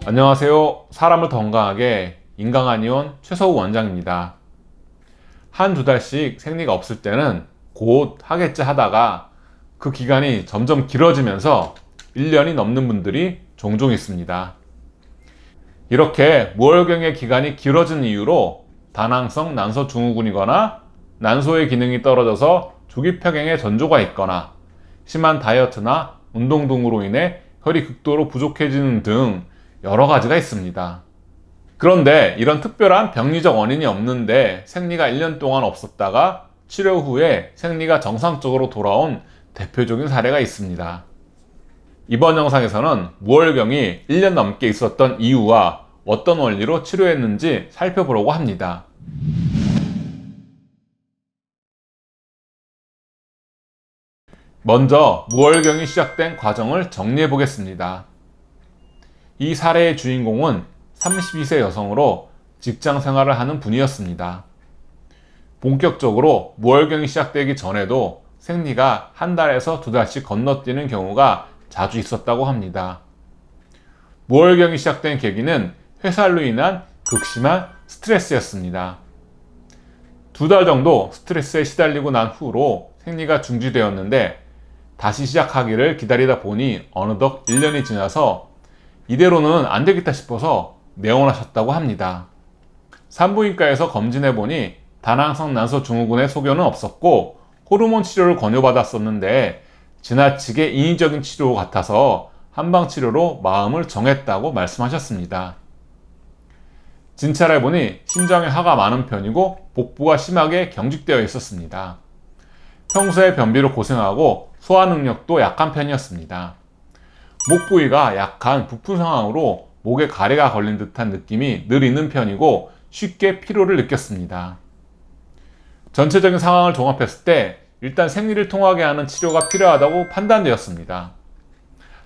안녕하세요. 사람을 더 건강하게 인강한의원 최서우 원장입니다. 한두 달씩 생리가 없을 때는 곧 하겠지 하다가 그 기간이 점점 길어지면서 1년이 넘는 분들이 종종 있습니다. 이렇게 무월경의 기간이 길어진 이유로 다낭성 난소 증후군이거나 난소의 기능이 떨어져서 조기폐경의 전조가 있거나 심한 다이어트나 운동 등으로 인해 혈이 극도로 부족해지는 등 여러 가지가 있습니다. 그런데 이런 특별한 병리적 원인이 없는데 생리가 1년 동안 없었다가 치료 후에 생리가 정상적으로 돌아온 대표적인 사례가 있습니다. 이번 영상에서는 무월경이 1년 넘게 있었던 이유와 어떤 원리로 치료했는지 살펴보려고 합니다. 먼저 무월경이 시작된 과정을 정리해 보겠습니다. 이 사례의 주인공은 32세 여성으로 직장 생활을 하는 분이었습니다. 본격적으로 무월경이 시작되기 전에도 생리가 한 달에서 두 달씩 건너뛰는 경우가 자주 있었다고 합니다. 무월경이 시작된 계기는 회살로 인한 극심한 스트레스였습니다. 두 달 정도 스트레스에 시달리고 난 후로 생리가 중지되었는데 다시 시작하기를 기다리다 보니 어느덧 1년이 지나서 이대로는 안 되겠다 싶어서 내원하셨다고 합니다. 산부인과에서 검진해보니 다낭성 난소 증후군의 소견은 없었고 호르몬 치료를 권유받았었는데 지나치게 인위적인 치료 같아서 한방치료로 마음을 정했다고 말씀하셨습니다. 진찰해보니 심장에 하가 많은 편이고 복부가 심하게 경직되어 있었습니다. 평소에 변비로 고생하고 소화 능력도 약한 편이었습니다. 목 부위가 약한 부푼 상황으로 목에 가래가 걸린 듯한 느낌이 늘 있는 편이고 쉽게 피로를 느꼈습니다. 전체적인 상황을 종합했을 때 일단 생리를 통하게 하는 치료가 필요하다고 판단되었습니다.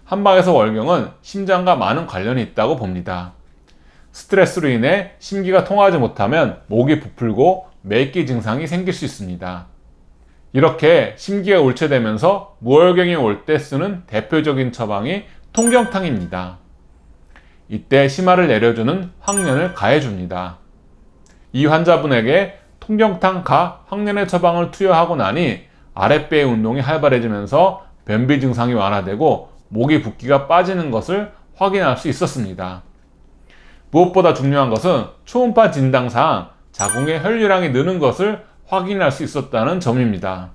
한방에서 월경은 심장과 많은 관련이 있다고 봅니다. 스트레스로 인해 심기가 통하지 못하면 목이 부풀고 매끼 증상이 생길 수 있습니다. 이렇게 심기가 울체되면서 무월경이 올 때 쓰는 대표적인 처방이 통경탕입니다. 이때 심화를 내려주는 황련을 가해줍니다. 이 환자분에게 통경탕 가 황련의 처방을 투여하고 나니 아랫배의 운동이 활발해지면서 변비 증상이 완화되고 목이 붓기가 빠지는 것을 확인할 수 있었습니다. 무엇보다 중요한 것은 초음파 진단상 자궁의 혈류량이 느는 것을 확인할 수 있었다는 점입니다.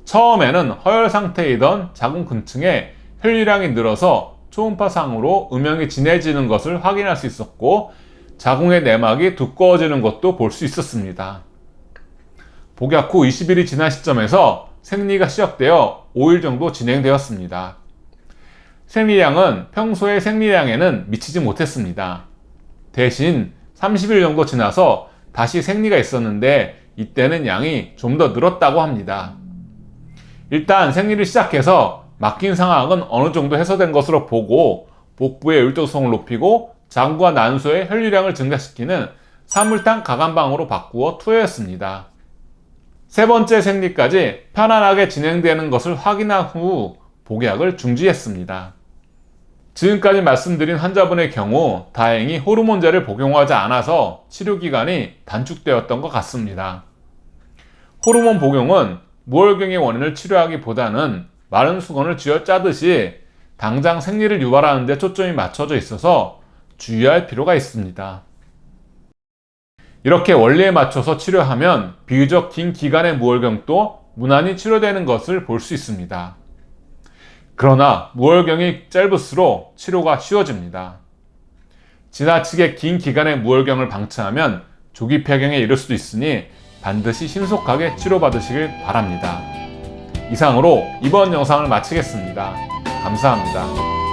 처음에는 허혈 상태이던 자궁 근층에 혈류량이 늘어서 초음파상으로 음영이 진해지는 것을 확인할 수 있었고 자궁의 내막이 두꺼워지는 것도 볼 수 있었습니다. 복약 후 20일이 지난 시점에서 생리가 시작되어 5일 정도 진행되었습니다. 생리량은 평소의 생리량에는 미치지 못했습니다. 대신 30일 정도 지나서 다시 생리가 있었는데 이때는 양이 좀 더 늘었다고 합니다. 일단 생리를 시작해서 막힌 상황은 어느 정도 해소된 것으로 보고 복부의 율도성을 높이고 장과 난소의 혈류량을 증가시키는 사물탕 가감방으로 바꾸어 투여했습니다. 세 번째 생리까지 편안하게 진행되는 것을 확인한 후 복약을 중지했습니다. 지금까지 말씀드린 환자분의 경우 다행히 호르몬제를 복용하지 않아서 치료기간이 단축되었던 것 같습니다. 호르몬 복용은 무월경의 원인을 치료하기보다는 마른 수건을 쥐어짜듯이 당장 생리를 유발하는 데 초점이 맞춰져 있어서 주의할 필요가 있습니다. 이렇게 원리에 맞춰서 치료하면 비교적 긴 기간의 무월경도 무난히 치료되는 것을 볼 수 있습니다. 그러나 무월경이 짧을수록 치료가 쉬워집니다. 지나치게 긴 기간의 무월경을 방치하면 조기 폐경에 이를 수도 있으니 반드시 신속하게 치료받으시길 바랍니다. 이상으로 이번 영상을 마치겠습니다. 감사합니다.